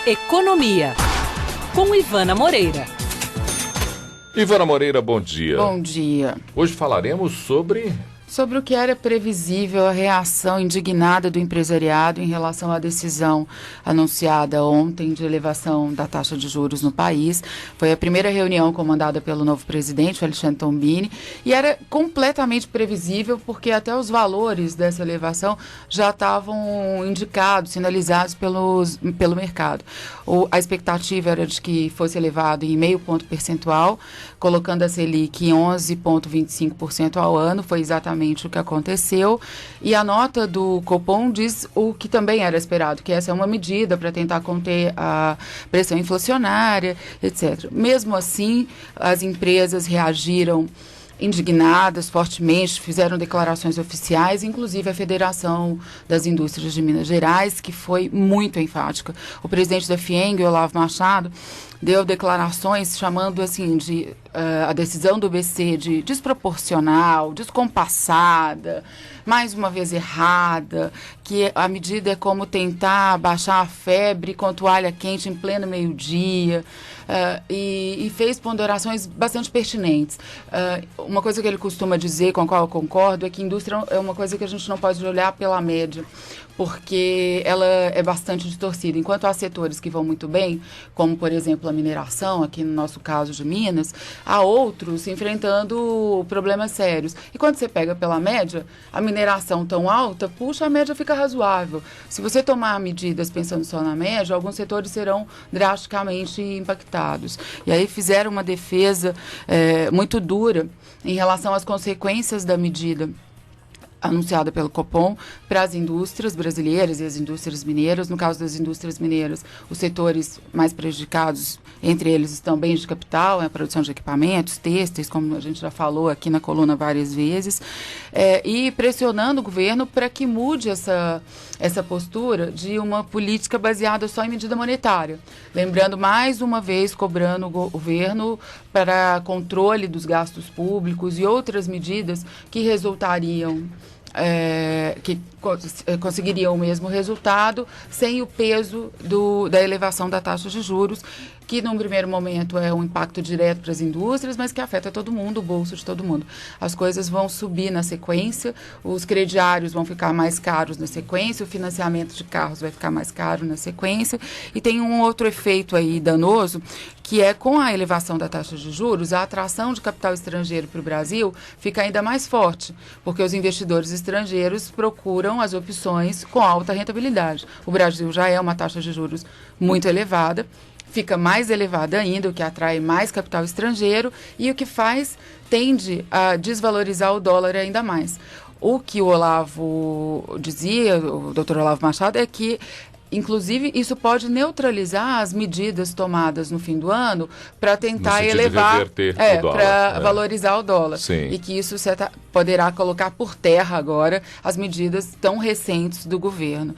Economia, com Ivana Moreira. Ivana Moreira, bom dia. Bom dia. Hoje falaremos sobre o que era previsível a reação indignada do empresariado em relação à decisão anunciada ontem de elevação da taxa de juros no país. Foi a primeira reunião comandada pelo novo presidente, Alexandre Tombini, e era completamente previsível porque até os valores dessa elevação já estavam indicados, sinalizados pelo mercado. A expectativa era de que fosse elevado em 0,5 ponto percentual, colocando a Selic em 11,25% ao ano. Foi exatamente o que aconteceu, e a nota do Copom diz o que também era esperado, que essa é uma medida para tentar conter a pressão inflacionária, etc. Mesmo assim, as empresas reagiram indignadas fortemente, fizeram declarações oficiais, inclusive a Federação das Indústrias de Minas Gerais, que foi muito enfática. O presidente da FIENG, Olavo Machado, deu declarações chamando assim de a decisão do BC de desproporcional, descompassada, mais uma vez errada, que a medida é como tentar abaixar a febre com toalha quente em pleno meio-dia, e fez ponderações bastante pertinentes. Uma coisa que ele costuma dizer, com a qual eu concordo, é que indústria é uma coisa que a gente não pode olhar pela média, porque ela é bastante distorcida. Enquanto há setores que vão muito bem, como, por exemplo, a mineração, aqui no nosso caso de Minas, há outros enfrentando problemas sérios. E quando você pega pela média, a mineração tão alta, puxa, a média fica razoável. Se você tomar medidas pensando só na média, alguns setores serão drasticamente impactados. E aí fizeram uma defesa muito dura em relação às consequências da medida anunciada pelo Copom para as indústrias brasileiras e as indústrias mineiras. No caso das indústrias mineiras, os setores mais prejudicados, entre eles estão bens de capital, a produção de equipamentos, têxteis, como a gente já falou aqui na coluna várias vezes, e pressionando o governo para que mude essa postura de uma política baseada só em medida monetária. Lembrando, mais uma vez, cobrando o governo para controle dos gastos públicos e outras medidas que resultariam que conseguiriam o mesmo resultado sem o peso da elevação da taxa de juros, que num primeiro momento é um impacto direto para as indústrias, mas que afeta todo mundo, o bolso de todo mundo. As coisas vão subir na sequência, os crediários vão ficar mais caros na sequência, o financiamento de carros vai ficar mais caro na sequência, e tem um outro efeito aí danoso, que é com a elevação da taxa de juros, a atração de capital estrangeiro para o Brasil fica ainda mais forte, porque os investidores estrangeiros procuram as opções com alta rentabilidade. O Brasil já é uma taxa de juros muito elevada, fica mais elevada ainda, o que atrai mais capital estrangeiro e o que tende a desvalorizar o dólar ainda mais. O que o Olavo dizia, o doutor Olavo Machado, é que inclusive, isso pode neutralizar as medidas tomadas no fim do ano para tentar elevar, para valorizar o dólar. Sim. E que isso poderá colocar por terra agora as medidas tão recentes do governo.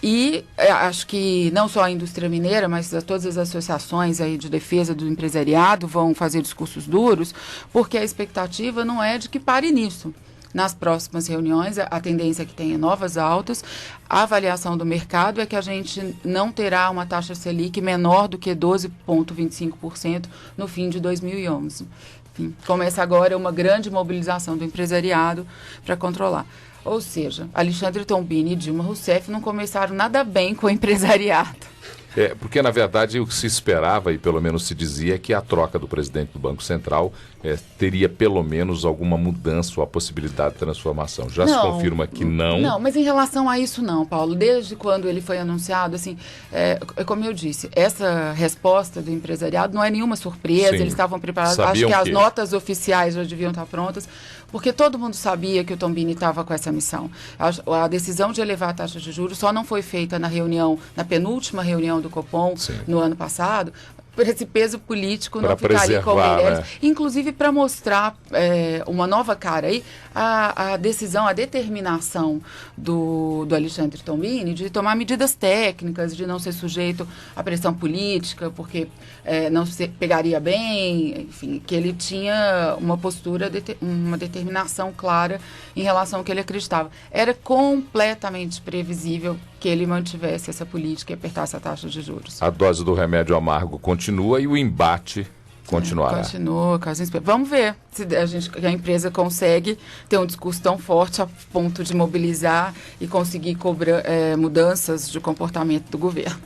E acho que não só a indústria mineira, mas todas as associações aí de defesa do empresariado vão fazer discursos duros, porque a expectativa não é de que pare nisso. Nas próximas reuniões, a tendência é que tenha novas altas. A avaliação do mercado é que a gente não terá uma taxa Selic menor do que 12,25% no fim de 2011. Enfim, começa agora uma grande mobilização do empresariado para controlar. Ou seja, Alexandre Tombini e Dilma Rousseff não começaram nada bem com o empresariado. Porque, na verdade, o que se esperava, e pelo menos se dizia, é que a troca do presidente do Banco Central teria pelo menos alguma mudança ou a possibilidade de transformação. Já se confirma que não. Não, mas em relação a isso não, Paulo. Desde quando ele foi anunciado, assim, como eu disse, essa resposta do empresariado não é nenhuma surpresa, eles estavam preparados. Acho que as notas oficiais já deviam estar prontas, porque todo mundo sabia que o Tombini estava com essa missão. A decisão de elevar a taxa de juros só não foi feita na penúltima reunião do Copom, no ano passado, por esse peso político não ficaria com o Meirelles, inclusive para mostrar uma nova cara. Aí a decisão, a determinação do Alexandre Tombini de tomar medidas técnicas, de não ser sujeito à pressão política, porque não se pegaria bem, enfim, que ele tinha uma postura, uma determinação clara em relação ao que ele acreditava. Era completamente previsível que ele mantivesse essa política e apertasse a taxa de juros. A dose do remédio amargo continua e o embate continuará. Continua, vamos ver se a empresa consegue ter um discurso tão forte a ponto de mobilizar e conseguir cobrar mudanças de comportamento do governo.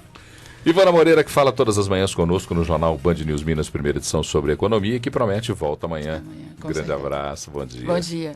Ivana Moreira, que fala todas as manhãs conosco no jornal Band News Minas, primeira edição sobre economia, que promete volta amanhã. Grande abraço, bom dia. Bom dia.